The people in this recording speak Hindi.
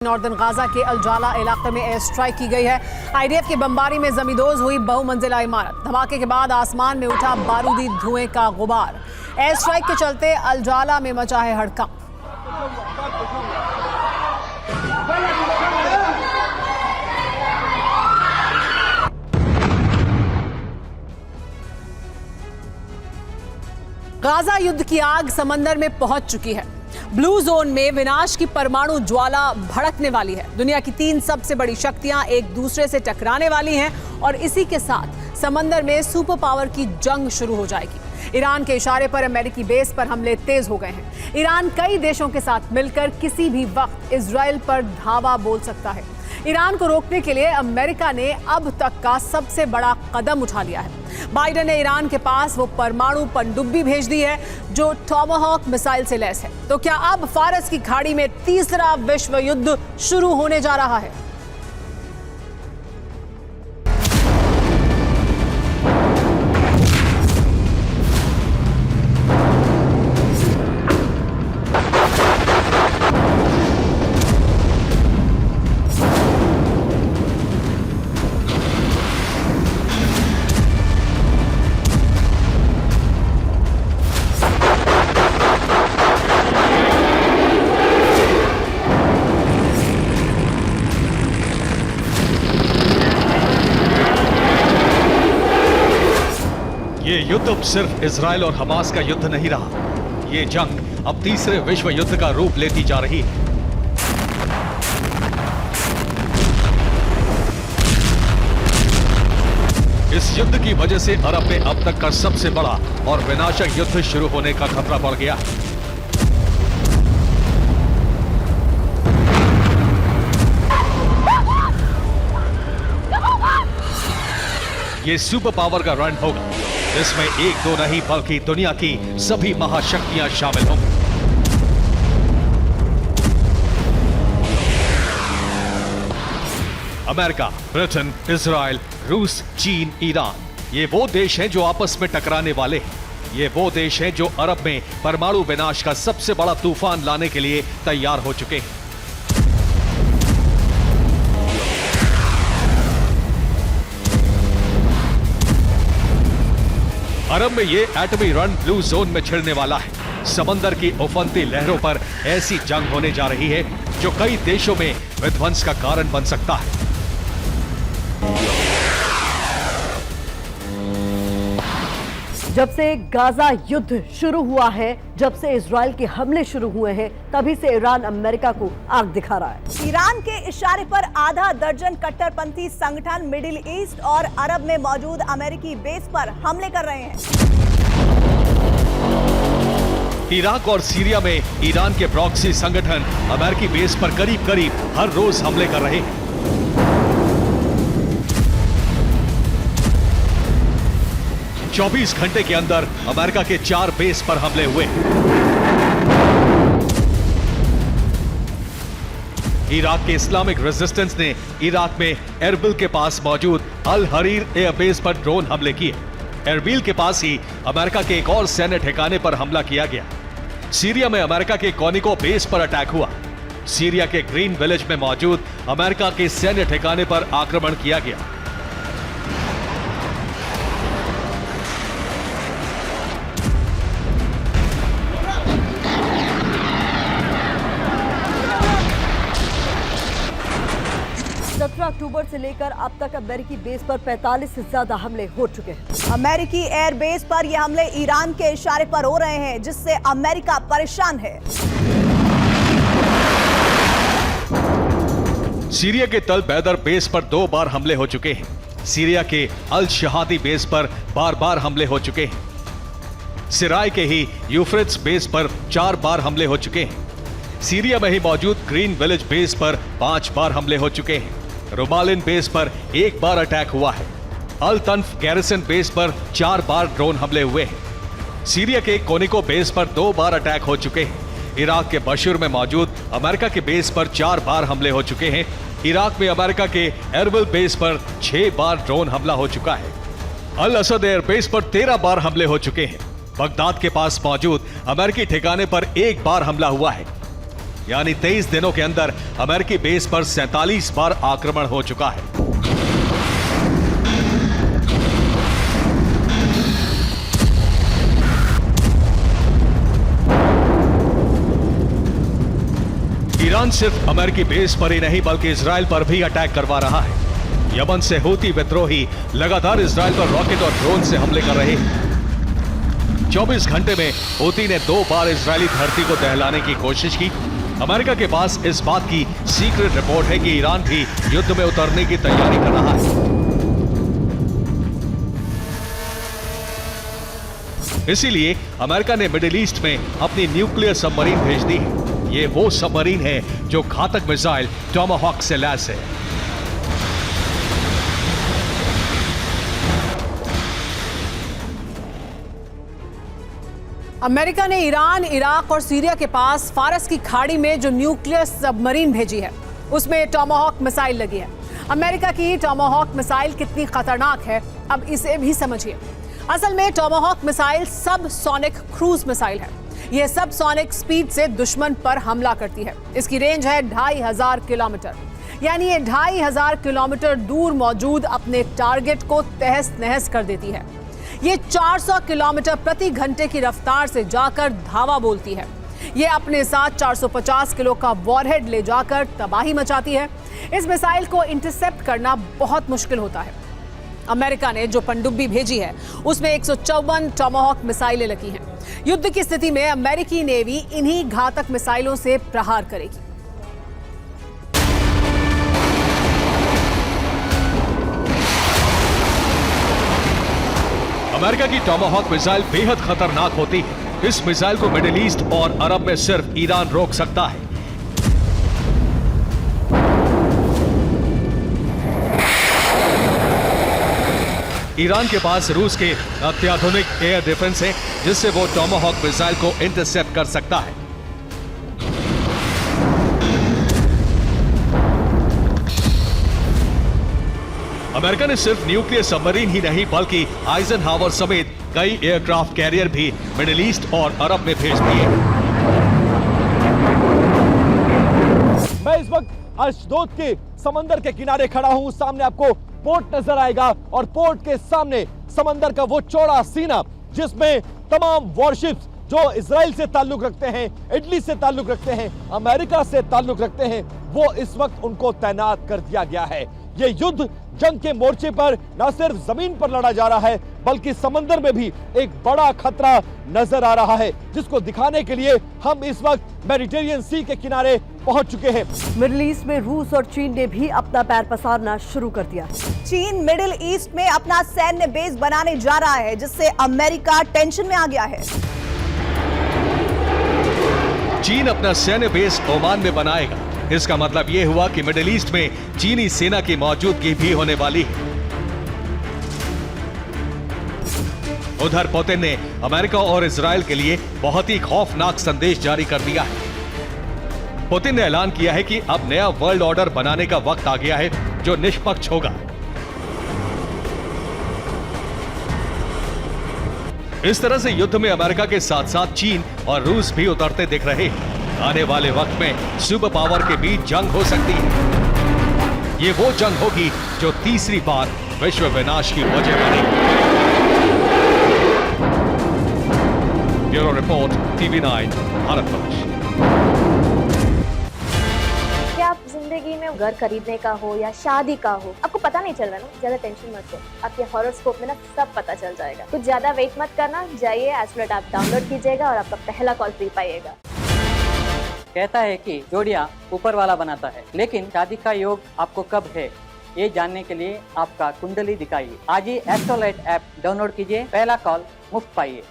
नॉर्दर्न गाजा के अल-जाला इलाके में एयर स्ट्राइक की गई है। आईडीएफ की बमबारी में जमींदोज हुई बहुमंजिला इमारत। धमाके के बाद आसमान में उठा बारूदी धुएं का गुबार। एयर स्ट्राइक के चलते अल-जाला में मचा है हड़कंप। गाजा युद्ध की आग समंदर में पहुंच चुकी है। ब्लू जोन में विनाश की परमाणु ज्वाला भड़कने वाली है। दुनिया की 3 सबसे बड़ी शक्तियां एक दूसरे से टकराने वाली हैं और इसी के साथ समंदर में सुपर पावर की जंग शुरू हो जाएगी। ईरान के इशारे पर अमेरिकी बेस पर हमले तेज हो गए हैं। ईरान कई देशों के साथ मिलकर किसी भी वक्त इजराइल पर धावा बोल सकता है। ईरान को रोकने के लिए अमेरिका ने अब तक का सबसे बड़ा कदम उठा लिया है। बाइडेन ने ईरान के पास वो परमाणु पनडुब्बी भेज दी है जो टॉमाहॉक मिसाइल से लैस है। तो क्या अब फारस की खाड़ी में तीसरा विश्व युद्ध शुरू होने जा रहा है? ये युद्ध अब सिर्फ इजराइल और हमास का युद्ध नहीं रहा। ये जंग अब तीसरे विश्व युद्ध का रूप लेती जा रही है। इस युद्ध की वजह से अरब में अब तक का सबसे बड़ा और विनाशक युद्ध शुरू होने का खतरा बढ़ गया है। ये सुपर पावर का रन होगा। इसमें एक दो नहीं बल्कि दुनिया की सभी महाशक्तियां शामिल होंगी। अमेरिका, ब्रिटेन, इजराइल, रूस, चीन, ईरान, ये वो देश हैं जो आपस में टकराने वाले हैं। ये वो देश हैं जो अरब में परमाणु विनाश का सबसे बड़ा तूफान लाने के लिए तैयार हो चुके हैं। अरब में ये एटमी रन ब्लू जोन में छिड़ने वाला है। समंदर की उफनती लहरों पर ऐसी जंग होने जा रही है जो कई देशों में विध्वंस का कारण बन सकता है। जब से गाजा युद्ध शुरू हुआ है, जब से इजराइल के हमले शुरू हुए हैं, तभी से ईरान अमेरिका को आग दिखा रहा है। ईरान के इशारे पर आधा दर्जन कट्टरपंथी संगठन मिडिल ईस्ट और अरब में मौजूद अमेरिकी बेस पर हमले कर रहे हैं। इराक और सीरिया में ईरान के प्रॉक्सी संगठन अमेरिकी बेस पर करीब करीब हर रोज हमले कर रहे हैं। चौबीस घंटे के अंदर अमेरिका के 4 बेस पर हमले हुए। इराक के इस्लामिक रेजिस्टेंस ने इराक में एरबिल के पास मौजूद अल हरीर एयरबेस पर ड्रोन हमले किए। एरबिल के पास ही अमेरिका के एक और सैन्य ठिकाने पर हमला किया गया। सीरिया में अमेरिका के कॉनिको बेस पर अटैक हुआ। सीरिया के ग्रीन विलेज में मौजूद अमेरिका के सैन्य ठिकाने पर आक्रमण किया गया। अक्टूबर से लेकर अब तक अमेरिकी बेस पर 45 से ज्यादा हमले हो चुके हैं। अमेरिकी एयर बेस पर ये हमले ईरान के इशारे पर हो रहे हैं, जिससे अमेरिका परेशान है। सीरिया के तल बैदर बेस पर 2 बार हमले हो चुके हैं। सीरिया के अल शहादी बेस पर बार बार हमले हो चुके हैं। सिराय के ही यूफ्रेट्स बेस पर 4 बार हमले हो चुके हैं। सीरिया में ही मौजूद ग्रीन विलेज बेस पर 5 बार हमले हो चुके हैं। रुमालिन बेस पर 1 बार अटैक हुआ है। अल तन्फ गैरिसन बेस पर 4 बार ड्रोन हमले हुए हैं। सीरिया के कोनिको बेस पर 2 बार अटैक हो चुके हैं। इराक के बशूर में मौजूद अमेरिका के बेस पर 4 बार हमले हो चुके हैं। इराक में अमेरिका के एरबिल बेस पर 6 बार ड्रोन हमला हो चुका है। अल असद एयरबेस पर 13 बार हमले हो चुके हैं। बगदाद के पास मौजूद अमेरिकी ठिकाने पर 1 बार हमला हुआ है। यानी 23 दिनों के अंदर अमेरिकी बेस पर 47 बार आक्रमण हो चुका है। ईरान सिर्फ अमेरिकी बेस पर ही नहीं बल्कि इजराइल पर भी अटैक करवा रहा है। यमन से हूती विद्रोही लगातार इजराइल पर रॉकेट और ड्रोन से हमले कर रहे हैं। 24 घंटे में हूती ने 2 बार इजरायली धरती को दहलाने की कोशिश की। अमेरिका के पास इस बात की सीक्रेट रिपोर्ट है कि ईरान भी युद्ध में उतरने की तैयारी कर रहा है। इसीलिए अमेरिका ने मिडिल ईस्ट में अपनी न्यूक्लियर सबमरीन भेज दी है। ये वो सबमरीन है जो घातक मिसाइल टॉमाहॉक से लैस है। अमेरिका ने ईरान, इराक और सीरिया के पास फारस की खाड़ी में जो न्यूक्लियर सबमरीन भेजी है उसमें टॉमाहॉक मिसाइल लगी है। अमेरिका की टॉमाहॉक मिसाइल कितनी खतरनाक है अब इसे भी समझिए। असल में टॉमाहॉक मिसाइल सब सोनिक क्रूज मिसाइल है। यह सब सोनिक स्पीड से दुश्मन पर हमला करती है। इसकी रेंज है 2500 किलोमीटर, यानी ये 2500 किलोमीटर दूर मौजूद अपने टारगेट को तहस नहस कर देती है। ये 400 किलोमीटर प्रति घंटे की रफ्तार से जाकर धावा बोलती है। ये अपने साथ 450 किलो का वॉरहेड ले जाकर तबाही मचाती है। इस मिसाइल को इंटरसेप्ट करना बहुत मुश्किल होता है। अमेरिका ने जो पनडुब्बी भेजी है उसमें 154 टॉमाहॉक मिसाइलें लगी हैं। युद्ध की स्थिति में अमेरिकी नेवी इन्हीं घातक मिसाइलों से प्रहार करेगी। अमेरिका की टॉमाहॉक मिसाइल बेहद खतरनाक होती है। इस मिसाइल को मिडिल ईस्ट और अरब में सिर्फ ईरान रोक सकता है। ईरान के पास रूस के अत्याधुनिक एयर डिफेंस है जिससे वो टॉमाहॉक मिसाइल को इंटरसेप्ट कर सकता है। अमेरिका ने सिर्फ न्यूक्लियर सबमरीन ही नहीं बल्कि आइजनहावर समेत कई एयरक्राफ्ट कैरियर भी मिडिल ईस्ट और अरब में भेज दिए। मैं इस वक्त अशदोद के समंदर के किनारे खड़ा हूं। सामने आपको पोर्ट नजर आएगा और पोर्ट के सामने समंदर का वो चौड़ा सीना जिसमें तमाम वॉरशिप्स जो इजराइल से ताल्लुक रखते हैं, इटली से ताल्लुक रखते हैं, अमेरिका से ताल्लुक रखते हैं, वो इस वक्त उनको तैनात कर दिया गया है। ये युद्ध जंग के मोर्चे पर न सिर्फ जमीन पर लड़ा जा रहा है बल्कि समंदर में भी एक बड़ा खतरा नजर आ रहा है जिसको दिखाने के लिए हम इस वक्त मेडिटेरियन सी के किनारे पहुंच चुके हैं। मिडिल ईस्ट में रूस और चीन ने भी अपना पैर पसारना शुरू कर दिया है। चीन मिडिल ईस्ट में अपना सैन्य बेस बनाने जा रहा है जिससे अमेरिका टेंशन में आ गया है। चीन अपना सैन्य बेस ओमान में बनाएगा। इसका मतलब यह हुआ कि मिडिल ईस्ट में चीनी सेना की मौजूदगी भी होने वाली है। उधर पुतिन ने अमेरिका और इजराइल के लिए बहुत ही खौफनाक संदेश जारी कर दिया है। पुतिन ने ऐलान किया है कि अब नया वर्ल्ड ऑर्डर बनाने का वक्त आ गया है जो निष्पक्ष होगा। इस तरह से युद्ध में अमेरिका के साथ साथ चीन और रूस भी उतरते दिख रहे हैं। आने वाले वक्त में सुपर पावर के बीच जंग हो सकती है। ये वो जंग होगी जो तीसरी बार विश्व विनाश की वजह बनेगी। Bureau report, TV9, Bharatvarsh. क्या आप जिंदगी में घर खरीदने का हो या शादी का हो, आपको पता नहीं चल रहा ना, ज्यादा टेंशन मत लो। आपके हॉरोस्कोप में ना सब पता चल जाएगा। कुछ ज्यादा वेट मत करना, जाइए एस्ट्रोलॉट ऐप डाउनलोड कीजिएगा और आपका पहला कॉल फ्री पाइएगा। कहता है कि जोड़ियां ऊपर वाला बनाता है, लेकिन शादी का योग आपको कब है ये जानने के लिए आपका कुंडली दिखाइए। आज ही एस्ट्रोलॉट ऐप डाउनलोड कीजिए, पहला कॉल मुफ्त पाइए।